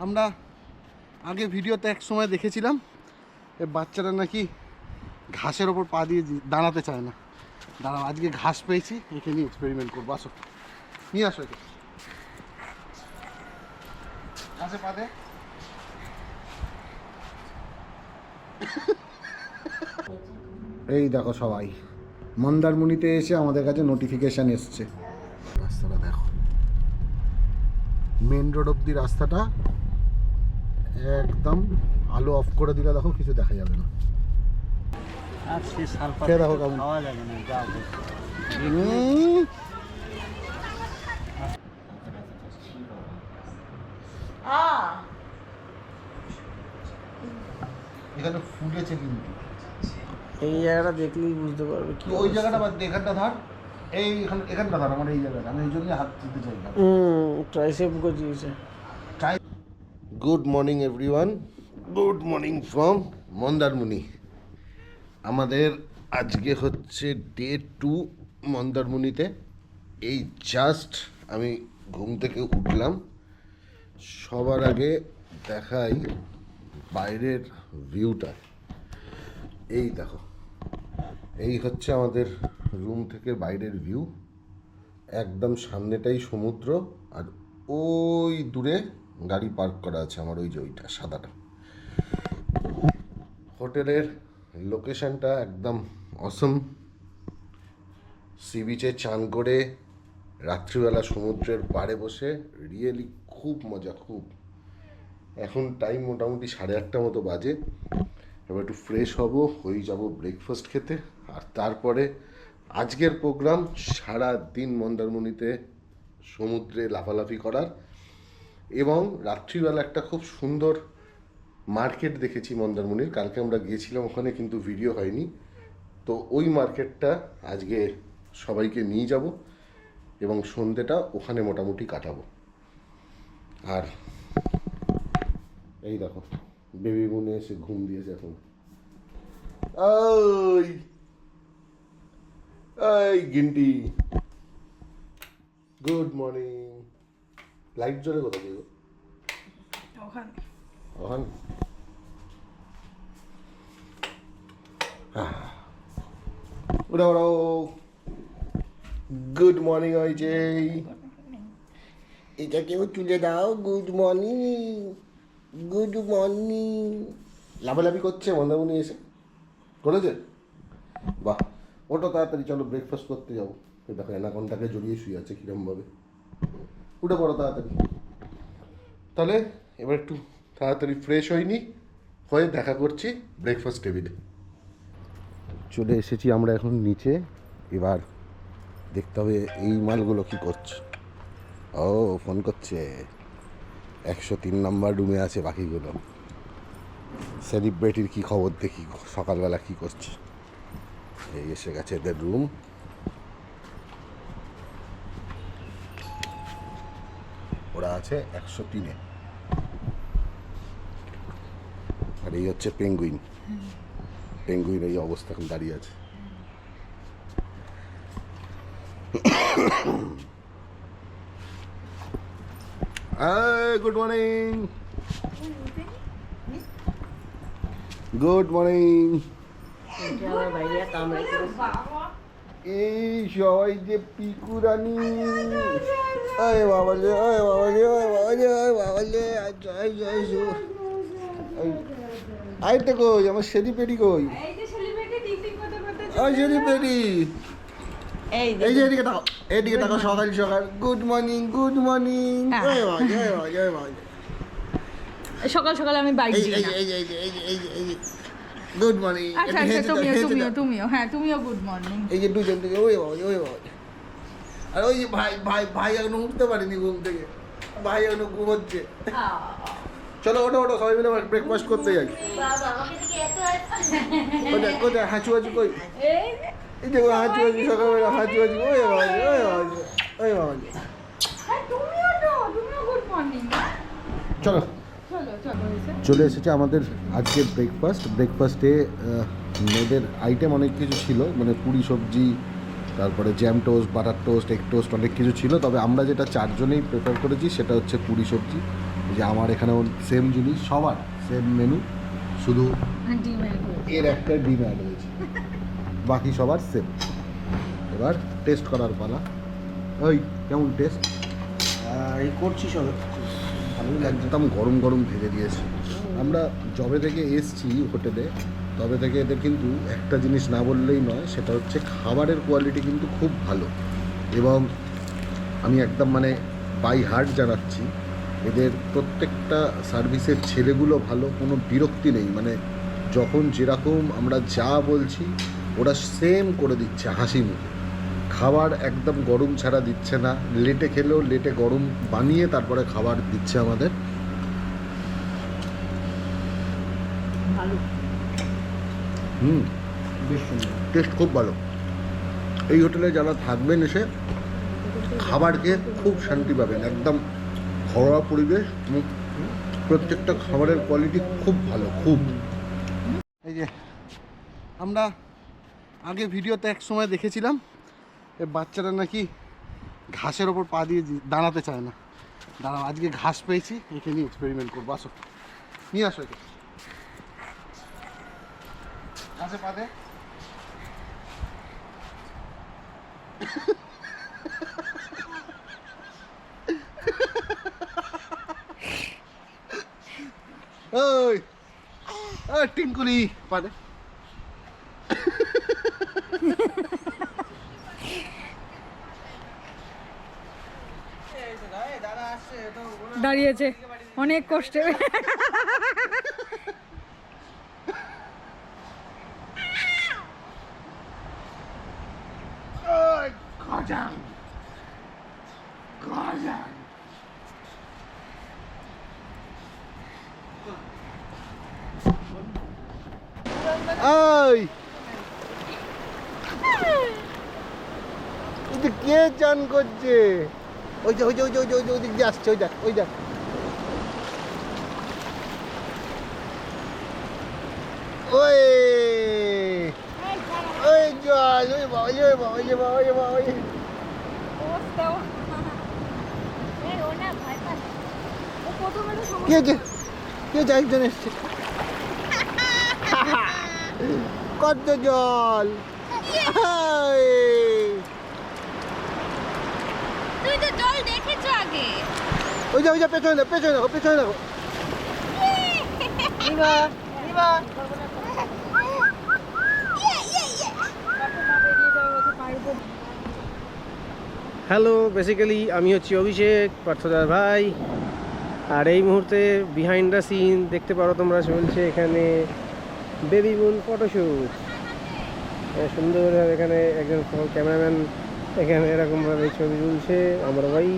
আমরা আগে ভিডিওতে এক সময় দেখেছিলাম এই বাচ্চারা নাকি ঘাসের ওপর পা দিয়ে দাঁড়াতে চায় না। দাঁড়াও, আজকে ঘাস পেয়েছি, একে নিয়ে এক্সপেরিমেন্ট করবো। আসো, নিয়ে আসো একে, ঘাসে পা দে। এই দেখো সবাই, মন্দারমণিতে এসে আমাদের কাছে নোটিফিকেশান এসছে। রাস্তাটা দেখো, মেন রোড অব্দি রাস্তাটা একদম আলো অফ করে দিলে দেখো কিছু দেখা যাবে না। দেখো কেমন এখানে ফুলেছে কিন্তু। এই জায়গাটা দেখলেই বুঝতে পারবে কি ওই জায়গাটা বাদ দিয়ে এখানটা ধর, এখানটা ধর আমার এই জায়গাটা, আমি এই জন্য হাত দিতে চাই না। ট্রাইসেপ গজিয়েছে। Good morning everyone, good morning from Mandarmani. আমাদের আজকে হচ্ছে ডে 2 মন্দারমণিতে। এই জাস্ট আমি ঘুম থেকে উঠলাম। সবার আগে দেখাই বাইরের ভিউটা। এই দেখো, এই হচ্ছে আমাদের রুম থেকে বাইরের ভিউ। একদম সামনেটাই সমুদ্র, আর ওই দূরে গাড়ি পার্ক করা আছে আমার, ওই যে ওইটা সাদাটা। হোটেলের লোকেশনটা একদম অসম। সি বিচে চান করে রাত্রিবেলা সমুদ্রের পাড়ে বসে রিয়েলি খুব মজা, খুব। এখন টাইম মোটামুটি 8:30 মতো বাজে। এবার একটু ফ্রেশ হব, হয়ে যাব ব্রেকফাস্ট খেতে। আর তারপরে আজকের প্রোগ্রাম সারা দিন মন্দারমণিতে সমুদ্রে লাফালাফি করার। এবং রাত্রিবেলা একটা খুব সুন্দর মার্কেট দেখেছি মন্দারমণির, কালকে আমরা গিয়েছিলাম ওখানে, কিন্তু ভিডিও হয়নি। তো ওই মার্কেটটা আজকে সবাইকে নিয়ে যাব এবং সন্ধ্যেটা ওখানে মোটামুটি কাটাবো। আর এই দেখো, বেবি বোনে এসে ঘুম দিয়েছে এখন। ওই এই গিন্টি, গুড মর্নিং। লাইট জ্বলে কোথায় গেল? ওখানে ওখানে। উড়াও উড়াও। গুড মর্নিং হয়েছে, এটা কেউ তুলে দাও। Good morning, good morning. লাফালাফি করছে মন্দারমণি এসে, করেছে? বাহ, ওটা তাড়াতাড়ি চলো ব্রেকফাস্ট করতে যাবো। দেখো অ্যানাকন্ডাকে জড়িয়ে শুয়ে আছে কিরমভাবে। উঠে পড়ো তাড়াতাড়ি। তাহলে এবার একটু তাড়াতাড়ি ফ্রেশ হয়নি, হয়ে দেখা করছি ব্রেকফাস্ট টেবিলে। চলে এসেছি আমরা এখন নিচে। এবার দেখতে হবে এই মালগুলো কি করছে। ও ফোন করছে, 103 নম্বর রুমে আছে বাকিগুলো। সেলিব্রিটির কি খবর দেখি, সকালবেলা কি করছে। এই এসে গেছে এদের রুম। ওরা আছে 103-এ। আর এই হচ্ছে পেঙ্গুইন। পেঙ্গুইন এই অবস্থা এখন দাঁড়িয়ে আছে। Good morning, good morning. এই সবাই যে পিকুরানি। আরে বাবা রে, আরে বাবা রে, আরে বাবা রে, আরে বাবা রে। আই তো কই আমার সেলিব্রিটি কই? ওই সেলিব্রিটি, এই যে এদিকে তাকাও, এদিকে তাকাও। সকাল সকাল গুড মর্নিং, গুড মর্নিং। সকাল সকাল আমি বাইক দিই না। Good morning. আচ্ছা তুমিও হ্যাঁ, তুমিও গুড মর্নিং। এই যে দুজন থেকে ওই বাবা, ওই বাবা। আর ওই যে ভাই ভাই ভাই এখনো উঠতে পারেনি ঘুম থেকে, ভাই এখনো ঘুমোচ্ছে। চলো ওঠো ওঠো, সবাই মিলে ব্রেকফাস্ট করতে যাই। কোথায় কোথায় হাঁচু কই? এই যে হাঁচু সকালবেলা হাঁচু। ওই বাবা, ওই বাবা, ওই বাবা। চলো চলে এসেছে আমাদের আজকের ব্রেকফাস্টে মেয়েদের আইটেম অনেক কিছু ছিল, মানে পুরি সবজি, তারপরে jam toast, butter toast, egg toast, অনেক কিছু ছিল। তবে আমরা যেটা 4 জনেই প্রেফার করেছি সেটা হচ্ছে পুরি সবজি। যে আমার এখানেও সেম জিনিস, সবার সেম মেনু, শুধু ডিমের এর একটা ডিম অ্যাড হয়েছে, বাকি সবার সেম। এবার টেস্ট করার পালা। ওই কেমন টেস্ট? এই করছি সব ভালোই লাগছে। একদম গরম গরম ভেজে দিয়েছে। আমরা যবে থেকে এসছি হোটেলে তবে থেকে এদের কিন্তু একটা জিনিস না বললেই নয়, সেটা হচ্ছে খাবারের কোয়ালিটি কিন্তু খুব ভালো। এবং আমি একদম মানে বাই হার্ট জানাচ্ছি, এদের প্রত্যেকটা সার্ভিসের ছেলেগুলো ভালো, কোনো বিরক্তি নেই। মানে যখন যেরকম আমরা যা বলছি ওরা সেম করে দিচ্ছে হাসি মুখে। খাবার একদম গরম ছাড়া দিচ্ছে না, লেটে খেলেও লেটে গরম বানিয়ে তারপরে খাবার দিচ্ছে আমাদের। ভালো। বেশ সুন্দর টেস্ট খুব ভালো। এই হোটেলে যারা থাকবেন এসে খাবার খেয়ে খুব শান্তি পাবেন। একদম ঘরোয়া পরিবেশ, প্রত্যেকটা খাবারের কোয়ালিটি খুব ভালো, খুব। এই যে আমরা আগে ভিডিওতে এক সময় দেখেছিলাম এই বাচ্চারা নাকি ঘাসের ওপর পা দিয়ে দাঁড়াতে চায় না। দাঁড়াও, আজকে ঘাস পেয়েছি, একে নিয়ে এক্সপেরিমেন্ট করবো। আসো, নিয়ে আসো একে, ঘাসে পা দে। ওই টিঙ্কুলি পা দে। দাঁড়িয়েছে অনেক কষ্টে। গজান গজান ওই কে চান করছে? ওই যে ওই যে ওই যে ওই যে ওই দিক দিয়ে আসছে, ওই দেখ ওই দেখ। ওই ওই জল, ওই বাবা, ওই বাবা, ওই বাবা, ওই বাবা, ওই কে যে কে যে একজন এসছে। কত জল! তুই তো জল দেখেছো আগে। ওই যে ওই যে পেছনে দেখো, পেছনে দেখো, পেছনে দেখো। হ্যালো, বেসিক্যালি আমি হচ্ছি অভিষেক, পার্থদার ভাই। আর এই মুহূর্তে বিহাইন্ড দ্য সিন দেখতে পারো তোমরা, চলছে এখানে বেবি মুন ফটোশ্যুট। সুন্দরভাবে এখানে একজন ক্যামেরাম্যান এখানে এরকমভাবে ছবি তুলছে। আমার ভাই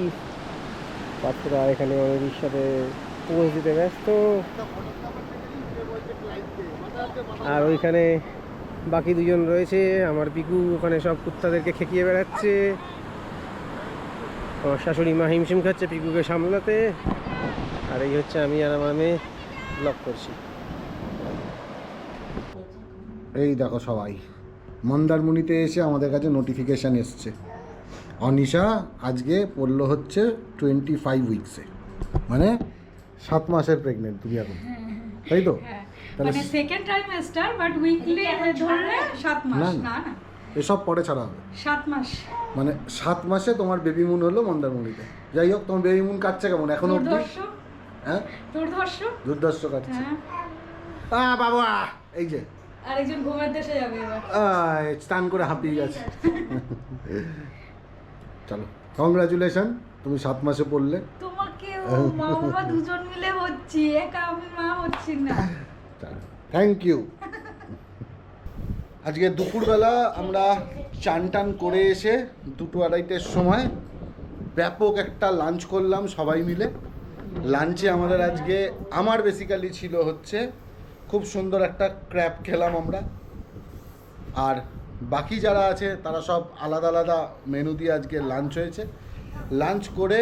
পার্থদা এখানে অনেকের সাথে পোজ দিতে ব্যস্ত। আর ওইখানে বাকি দুজন রয়েছে, আমার পিকু ওখানে সব কুত্তাদেরকে খেকিয়ে বেড়াচ্ছে। আমার শাশুড়ি মা হিমশিম খাচ্ছে পিকুকে সামলাতে। আর এই হচ্ছে আমি আর আমার মেয়ে ব্লগ করছি। এই দেখো সবাই, মন্দারমণিতে এসে আমাদের কাছে নোটিফিকেশান এসছে অনিশা আজকে পড়লো হচ্ছে 25 উইকসে, মানে 7 মাসের প্রেগনেন্ট তুমি এখন, তাই তো? তাহলে মানে সেকেন্ড ট্রাইমেস্টার, বাট উইকলি ধরলে 7 মাস। না, না না, এসব পরে ছাড়া হবে। 7 মাস। মানে 7 মাসে তোমার বেবি মুন হলো মন্দারমণিতে। যাই হোক, তোমার বেবি মুন কাটছে কেমন এখন অবধি? দুর্ধর্ষ, হ্যাঁ, দুর্ধর্ষ। দুর্দর্শ কাটছে। হ্যাঁ, বাবা, এই যে আরেকজন ঘুমের দেশে যাবে এবার। স্নান করে হাঁপিয়ে গেছে। চলো, কংগ্রাচুলেশন, তুমি 7 মাসে পড়লে। তোমাকে মা বাবা দুজন মিলে হচ্ছি, একা আমি মা হচ্ছি না। Thank you. আজকে দুপুরবেলা আমরা চান টান করে এসে 2-2:30 সময় ব্যাপক একটা লাঞ্চ করলাম সবাই মিলে। লাঞ্চে আমাদের আজকে, আমার বেসিক্যালি ছিল হচ্ছে খুব সুন্দর একটা ক্র্যাব খেলাম আমরা। আর বাকি যারা আছে তারা সব আলাদা আলাদা মেনু দিয়ে আজকে লাঞ্চ হয়েছে। লাঞ্চ করে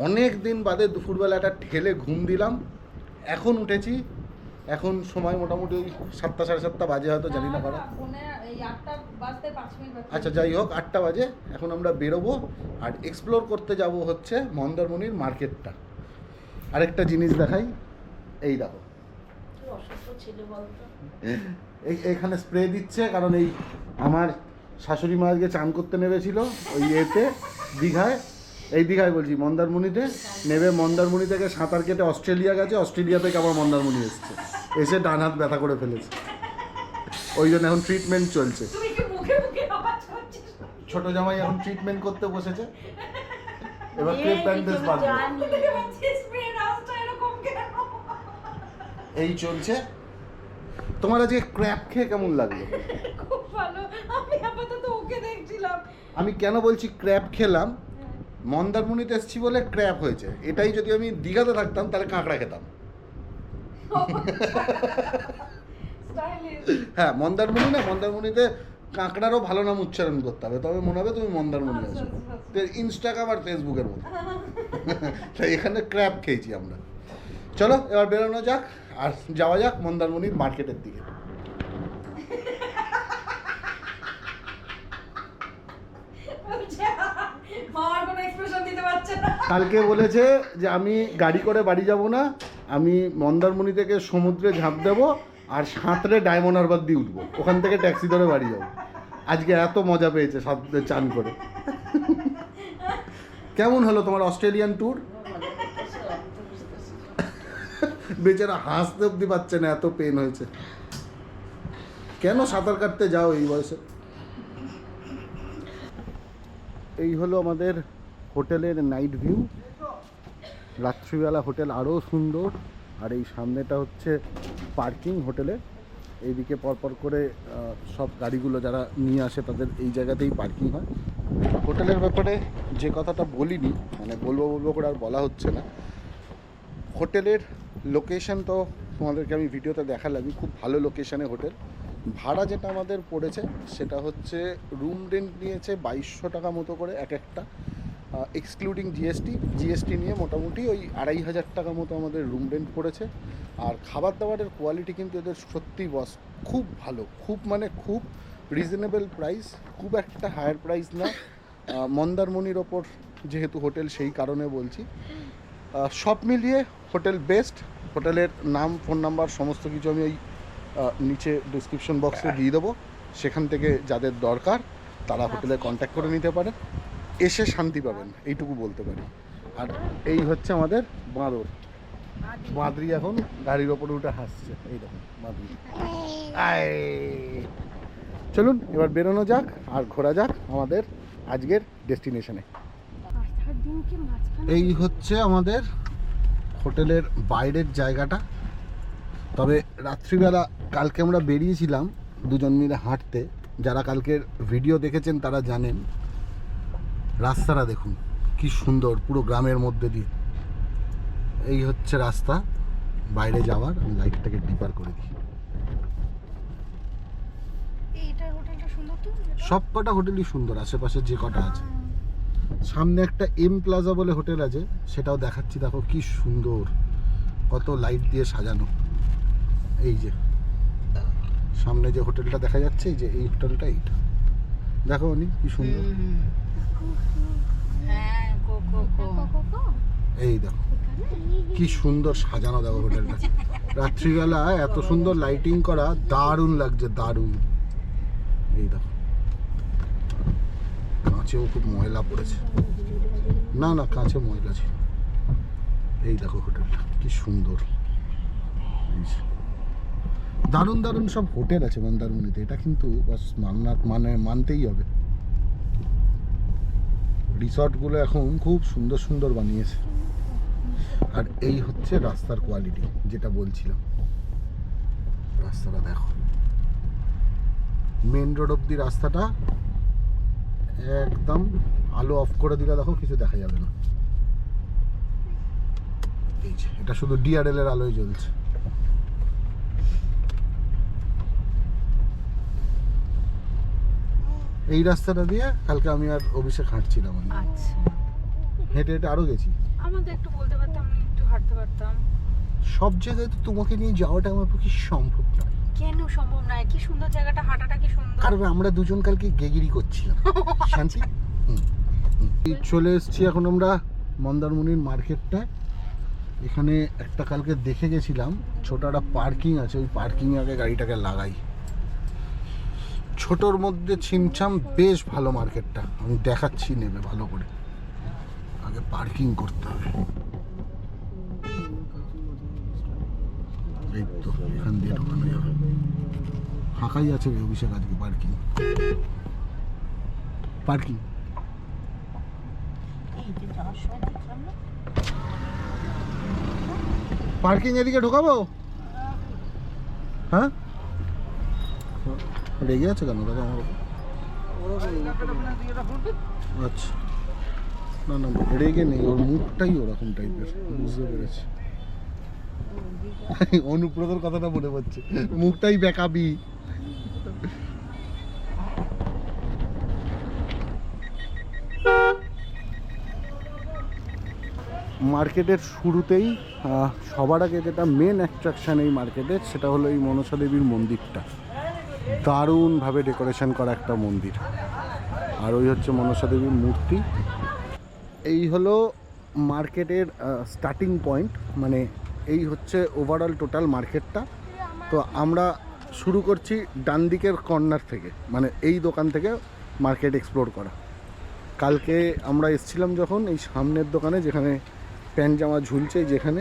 অনেক দিন বাদে দুপুরবেলা একটা ঠেলে ঘুম দিলাম। এখন উঠেছি, এখন সময় মোটামুটি ওই 7টা 7:30 বাজে, হয়তো জানি না কারা। আচ্ছা যাই হোক, 8টা বাজে। এখন আমরা বেরোবো আর এক্সপ্লোর করতে যাব হচ্ছে মন্দারমণির মার্কেটটা। আরেকটা জিনিস দেখাই, এই দেখো কি অসুস্থ ছেলে বলতো। এখানে স্প্রে দিচ্ছে, কারণ এই আমার শাশুড়ি মা আজকে চান করতে নেমেছিল ওই ইয়েতে দীঘায়, এই দীঘায় বলছি মন্দারমণিতে নেবে, মন্দারমণি থেকে সাঁতার কেটে অস্ট্রেলিয়া গেছে, অস্ট্রেলিয়া থেকে আবার মন্দারমণি এসছে, এসে ডান হাত ব্যথা করে ফেলেছে, ওই জন্য এখন ট্রিটমেন্ট চলছে। তুমি কি মুখে মুখে আওয়াজ করছিস? ছোট জামাই এখন ট্রিটমেন্ট করতে বসেছে, এবার ক্রেপ ব্যান্ডেজ বাঁধবে, স্প্রে রাস্তা এরকম কেন? এই চলছে। তোমার আজকে ক্র্যাপ খেয়ে কেমন লাগলো? খুব ভালো, আমি আপাতত ওকে দেখছিলাম। আমি কেন বলছি ক্র্যাপ খেলাম, মন্দারমণিতে এসেছি বলে ক্র্যাপ হয়েছে, এটাই যদি আমি দীঘাতে থাকতাম তাহলে কাঁকড়া খেতাম। স্টাইলিশ। হ্যাঁ মন্দারমণি না, মন্দারমণিতে কাঁকড়ারও ভালো নাম উচ্চারণ করতে হবে, তবে মনে হবে তুমি মন্দারমণি আছো, ইনস্টাগ্রাম আর ফেসবুকের মতো। তাই এখানে ক্র্যাব খেয়েছি আমরা। চলো এবার বেরোনো যাক আর যাওয়া যাক মন্দারমণির মার্কেটের দিকে। আমার কোনো এক্সপ্রেশন দিতে পারছে না। কালকে বলেছে যে আমি গাড়ি করে বাড়ি যাব না, আমি মন্দারমণি থেকে সমুদ্রে ঝাঁপ দেবো আর সাঁতরে ডায়মন্ড হারবার দিয়ে উঠবো, ওখান থেকে ট্যাক্সি ধরে বাড়ি যাবো। আজকে এত মজা পেয়েছে সাঁতরে চান করে। কেমন হলো তোমার অস্ট্রেলিয়ান ট্যুর? বেচারা হাসতে অব্দি পাচ্ছে না, এত পেন হয়েছে। কেন সাঁতার কাটতে যাও এই বয়সে? এই হলো আমাদের হোটেলের নাইট ভিউ, রাত্রিবেলা হোটেল আরও সুন্দর। আর এই সামনেটা হচ্ছে পার্কিং হোটেলে, এইদিকে পরপর করে সব গাড়িগুলো যারা নিয়ে আসে তাদের এই জায়গাতেই পার্কিং হয়। হোটেলের ব্যাপারে যে কথাটা বলিনি, মানে বলবো করে আর বলা হচ্ছে না, হোটেলের লোকেশন তো তোমাদেরকে আমি ভিডিওতে দেখালামই, খুব ভালো লোকেশনে হোটেল। ভাড়া যেটা আমাদের পড়েছে সেটা হচ্ছে রুম রেন্ট নিয়েছে 2200 টাকা মতো করে এক একটা, এক্সক্লুডিং জিএসটি নিয়ে মোটামুটি ওই 2500 টাকা মতো আমাদের রুম রেন্ট পড়েছে। আর খাবার দাবারের কোয়ালিটি কিন্তু এদের সত্যি বস খুব ভালো, খুব মানে খুব রিজনেবল প্রাইস, খুব একটা হায়ার প্রাইস না। মন্দারমণির ওপর যেহেতু হোটেল সেই কারণে বলছি, সব মিলিয়ে হোটেল বেস্ট। হোটেলের নাম, ফোন নাম্বার সমস্ত কিছু আমি ওই নিচে ডিসক্রিপশন বক্সে দিয়ে দেবো, সেখান থেকে যাদের দরকার তারা হোটেলে কন্ট্যাক্ট করে নিতে পারেন, এসে শান্তি পাবেন এইটুকু বলতে পারি। আর এই হচ্ছে আমাদের বাঁদর, বাঁদরি এখন গাড়ির ওপরে উঠে হাসছে, এই দেখুন বাঁদরি। চলুন এবার বেরোনো যাক আর ঘোরা যাক আমাদের আজকের ডেস্টিনেশনে। এই হচ্ছে আমাদের হোটেলের বাইরের জায়গাটা। তবে রাত্রিবেলা কালকে আমরা বেরিয়েছিলাম দুজন মিলে হাঁটতে, যারা কালকের ভিডিও দেখেছেন তারা জানেন। রাস্তাটা দেখুন কি সুন্দর, পুরো গ্রামের মধ্যে দিয়ে। এই হচ্ছে রাস্তা বাইরে যাওয়ার। আমি লাইটটাকে ডিপার করে দিই। এইটার হোটেলটা সুন্দর তো। সব কটা হোটেলই সুন্দর, আশেপাশে যে কটা আছে। সামনে একটা এম প্লাজা বলে হোটেল আছে, সেটাও দেখাচ্ছি, দেখো কি সুন্দর, কত লাইট দিয়ে সাজানো। এই যে সামনে যে হোটেলটা দেখা যাচ্ছে, এই যে এই হোটেলটা, এইটা দেখো উনি কি সুন্দর। হ্যাঁ কোকো। এই দেখো কি সুন্দর সাজানো, দেখো হোটেলটা রাত্রিবেলা এত সুন্দর লাইটিং করা, দারুণ লাগছে দারুণ। এই দেখো কাঁচেও খুব ময়লা পড়েছে, না না কাঁচে ময়লা ছিল। এই দেখো হোটেলটা কি সুন্দর, দারুণ দারুণ সব হোটেল আছে মন্দারমণিতে, এটা কিন্তু বাস মানতেই হবে। রিসর্টগুলো এখন খুব সুন্দর সুন্দর বানিয়েছে। আর এই হচ্ছে রাস্তার কোয়ালিটি, যেটা বলছিলাম। রাস্তাটা দেখো, মেন রোড অব্দি রাস্তাটা একদম, আলো অফ করে দিলে দেখো কিছু দেখা যাবে না। এই যে এটা শুধু ডিআরএল এর আলোয় জ্বলছে। এই রাস্তাটা দিয়ে কালকে আমি আর অভিষেক হাঁটছিলাম, আমি আচ্ছা, হেঁটে হেঁটে আরো গেছি। আমাদের একটু বলতে পারতাম, আমি একটু হাঁটতে পারতাম। সব জায়গায় তো তোমাকে নিয়ে যাওয়াটা আমার পক্ষে সম্ভব নয়। কেন সম্ভব নয়? কি সুন্দর জায়গাটা, হাঁটাটা কি সুন্দর। কারণ আমরা দুজন কালকে গেগিরি করছিলাম শান্তি। চলে এসেছি এখন আমরা মন্দারমণির মার্কেটটায়। এখানে একটা কালকে দেখে গেছিলাম, ছোট একটা পার্কিং আছে, ওই পার্কিংয়ে আগে গাড়িটাকে লাগাই। ছোটোর মধ্যে ছিমছাম, বেশ ভালো মার্কেটটা, আমি দেখাচ্ছি, নেবে ভালো করে। আগে পার্কিং করতে হবে। এই তো এখান দিয়ে ঢোকানো যাবে, ফাঁকাই আছে অভিষেক আজকে। পার্কিং পার্কিং পার্কিং এদিকে ঢোকাবো? হ্যাঁ, রেগে আছে কেন দাদা আমার উপর? আচ্ছা, না না রেগে নেই, ওর মুখটাই ওরকম টাইপের, বুঝতে পেরেছি। অনুব্রতর কথাটা মনে পড়ছে, মুখটাই বেকাবি। মার্কেটের শুরুতেই সবার আগে যেটা মেন অ্যাট্রাকশান এই মার্কেটের, সেটা হলো এই মনসা দেবীর মন্দিরটা। দারুণভাবে ডেকোরেশন করা একটা মন্দির, আর ওই হচ্ছে মনসা দেবীর মূর্তি। এই হলো মার্কেটের স্টার্টিং পয়েন্ট, মানে এই হচ্ছে ওভারঅল টোটাল মার্কেটটা। তো আমরা শুরু করছি ডান দিকের কর্নার থেকে, মানে এই দোকান থেকে মার্কেট এক্সপ্লোর করা। কালকে আমরা এসেছিলাম যখন, এই সামনের দোকানে যেখানে প্যান্ট জামা ঝুলছে, যেখানে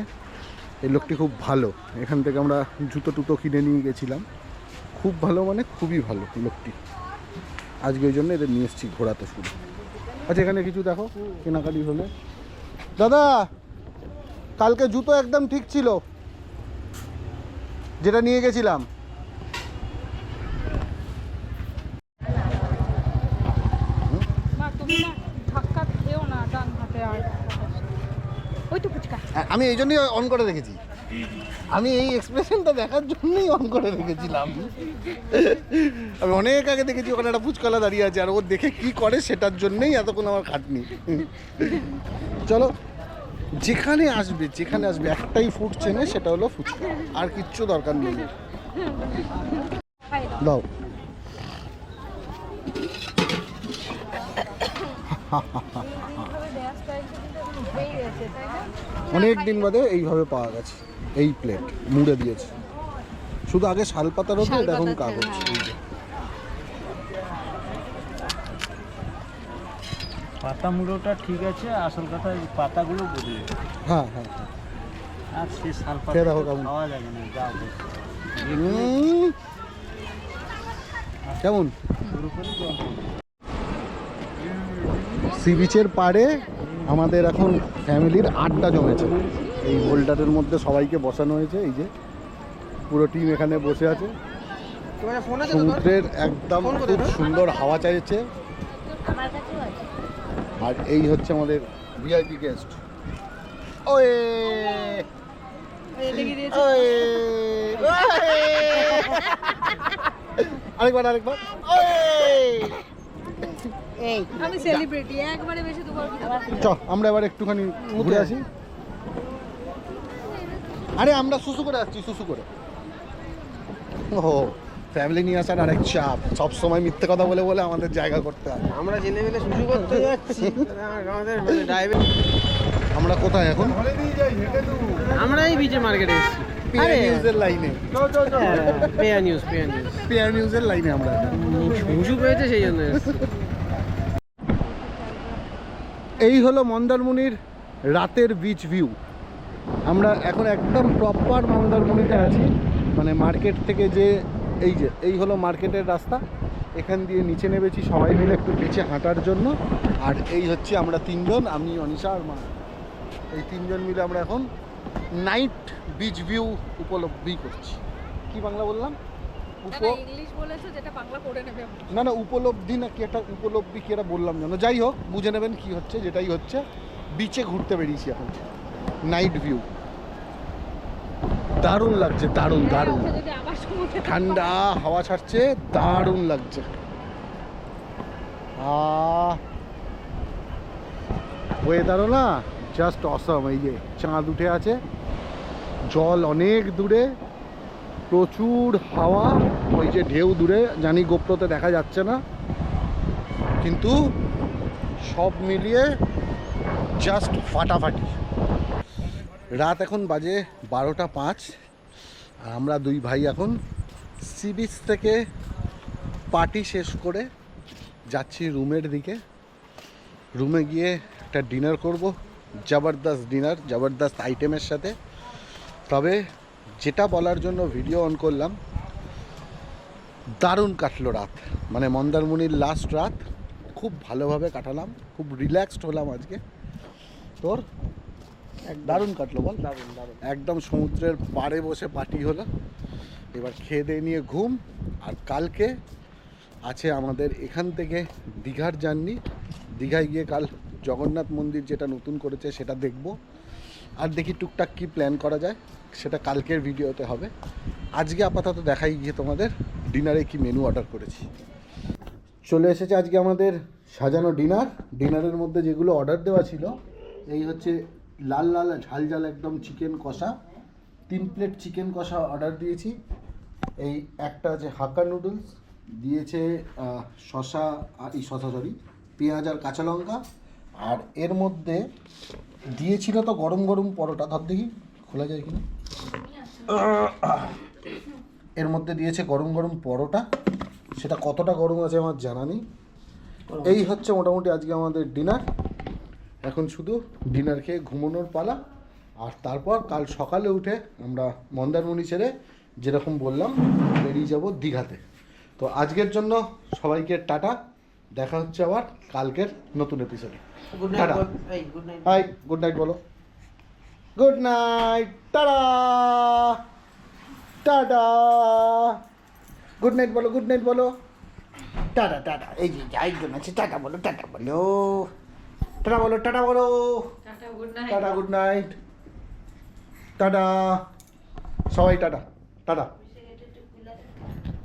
এই লোকটি খুব ভালো, এখান থেকে আমরা জুতো টুতো কিনে নিয়ে গেছিলাম। খুব ভালো, মানে খুবই ভালো লোকটি। আজকে ওই জন্য এদের নিয়ে এসেছি ঘোরাতে শুরু। আচ্ছা, এখানে কিছু দেখো কেনাকাটি হলে। দাদা, কালকে জুতো একদম ঠিক ছিল যেটা নিয়ে গেছিলাম। আমি এই জন্যই অন করে রেখেছি, আমি এই এক্সপ্রেশনটা দেখার জন্যই অন করে রেখেছিলাম। আমি অনেক আগে দেখেছি ওখানে একটা ফুচকালা দাঁড়িয়ে আছে, আর ও দেখে কি করে সেটার জন্যই এতক্ষণ আমার খাটনি। চলো, যেখানে আসবে একটাই ফুড চেনে, সেটা হলো ফুচকা, আর কিচ্ছু দরকার নেই। দাও। অনেক দিন বাদে এইভাবে পাওয়া গেছে, এই প্লেট মুড়ে দিয়েছে। শুধু আগে শালপাতার হতো, এটা এখন কাগজ। পাতা মুড়োটা ঠিক আছে, আসল কথা পাতাগুলো বদলে। হ্যাঁ হ্যাঁ, আর সে শাল খেয়ে দেখো কেমন। খাওয়া যাবে না, যা কেমন? শুরু করি তো। সি বিচের পাড়ে আমাদের এখন ফ্যামিলির আড্ডা জমেছে। এই হোল্ডারের মধ্যে সবাইকে বসানো হয়েছে, এই যে পুরো টিম এখানে বসে আছে। সমুদ্রের একদম খুব সুন্দর হাওয়া চাইছে। আর এই হচ্ছে আমাদের ভিআইপি গেস্ট। ওয়ে আরেকবার আমি সেলিব্রিটি একবারে বেশি দুবার চ, আমরা এবার একটুখানি ঘুরে আসি। আরে আমরা সুসু করে আসছি, সুসু করে। ও, ফ্যামিলি নিয়ে আসার আরেক চাপ, সব সময় মিথ্যে কথা বলে বলে আমাদের জায়গা করতে হয়। আমরা জেনে মিলে শুরু করতে যাচ্ছি। আমাদের ড্রাইভার। আমরা কোথায় এখন? আমরা এই বিচে মার্কেটে এসেছি। পেয়ার নিউজের লাইনে, পেয়ার নিউজ পেয়ার নিউজের লাইনে আমরা শুরু পেয়েছে, সেই জন্য এসেছি। এই হলো মন্দারমণির রাতের বিচ ভিউ। আমরা এখন একদম প্রপার মন্দারমণিতে আছি, মানে মার্কেট থেকে যে এই হলো মার্কেটের রাস্তা, এখান দিয়ে নিচে নেমেছি সবাই মিলে একটু নিচে হাঁটার জন্য। আর এই হচ্ছে আমরা তিনজন, আমি, অনিশা আর মা, এই তিনজন মিলে আমরা এখন নাইট বিচ ভিউ উপলব্ধি করছি। কি বাংলা বললাম? ইংলিশ বলেছো, যেটা বাংলা পড়ে নেবে। না না, উপলব্ধি না কি একটা উপলব্ধি কি একটা বললাম জানো, যাই হোক বুঝে নেবেন কি হচ্ছে। যেটাই হচ্ছে, বিচে ঘুরতে বেরিয়েছি এখন, নাইট ভিউ। দারুণ লাগছে, দারুণ দারুণ, ঠান্ডা হাওয়া ছাড়ছে, দারুণ লাগছে। ওয়েদারও না জাস্ট অসম। এই যে চাঁদ উঠে আছে, জল অনেক দূরে, প্রচুর হাওয়া, ওই যে ঢেউ দূরে, জানি গোপ্রতে দেখা যাচ্ছে না, কিন্তু সব মিলিয়ে জাস্ট ফাটাফাটি। রাত এখন বাজে 12:05 আর আমরা দুই ভাই এখন সি বিচ থেকে পার্টি শেষ করে যাচ্ছি রুমের দিকে। রুমে গিয়ে একটা ডিনার করব, জবরদস্ত ডিনার, জবরদস্ত আইটেমের সাথে। তবে যেটা বলার জন্য ভিডিও অন করলাম, দারুণ কাটলো রাত, মানে মন্দারমণির লাস্ট রাত খুব ভালোভাবে কাটালাম, খুব রিল্যাক্সড হলাম আজকে। তোর দারুণ কাটলো বল? দারুণ দারুণ। একদম সমুদ্রের পাড়ে বসে পার্টি হলো। এবার খেয়ে দিয়ে নিয়ে ঘুম। আর কালকে আছে আমাদের এখান থেকে দীঘার জার্নি। দীঘায় গিয়ে কাল জগন্নাথ মন্দির যেটা নতুন করেছে সেটা দেখব। আর দেখি টুকটাক কী প্ল্যান করা যায়, সেটা কালকের ভিডিওতে হবে। আজকে আপাতত দেখাই গিয়ে তোমাদের ডিনারে কি মেনু অর্ডার করেছি। চলে এসেছে আজকে আমাদের সাজানো ডিনার। ডিনারের মধ্যে যেগুলো অর্ডার দেওয়া ছিল, এই হচ্ছে লাল লাল ঝাল ঝাল একদম চিকেন কষা, 3 প্লেট চিকেন কষা অর্ডার দিয়েছি। এই একটা আছে হাক্কা নুডলস দিয়েছে, শসা পেঁয়াজ আর কাঁচা লঙ্কা। আর এর মধ্যে দিয়েছিল তো গরম গরম পরোটা, ধর দেখি খোলা যায় কিনা। এর মধ্যে দিয়েছে গরম গরম পরোটা, সেটা কতটা গরম আছে আমার জানা নেই। এই হচ্ছে মোটামুটি আজকে আমাদের ডিনার। এখন শুধু ডিনার খেয়ে ঘুমানোর পালা। আর তারপর কাল সকালে উঠে আমরা মন্দারমণি ছেড়ে যেরকম বললাম বেরিয়ে যাব দীঘাতে। তো আজকের জন্য সবাইকে টাটা, দেখা হচ্ছে আবার কালকের নতুন এপিসোডে। গুড টাটা। নাইট। এই good night. Hi, good night বলো। গুড নাইট, টাটা টাটা। গুড নাইট বলো, গুড নাইট বলো, টাটা টাটা। এই যে একজন আছে, টাটা বলো, টাটা বলো, টাটা বলো, টাটা বলো, tata good night. Tata, good night, tata সবাই, টাটা টাটা।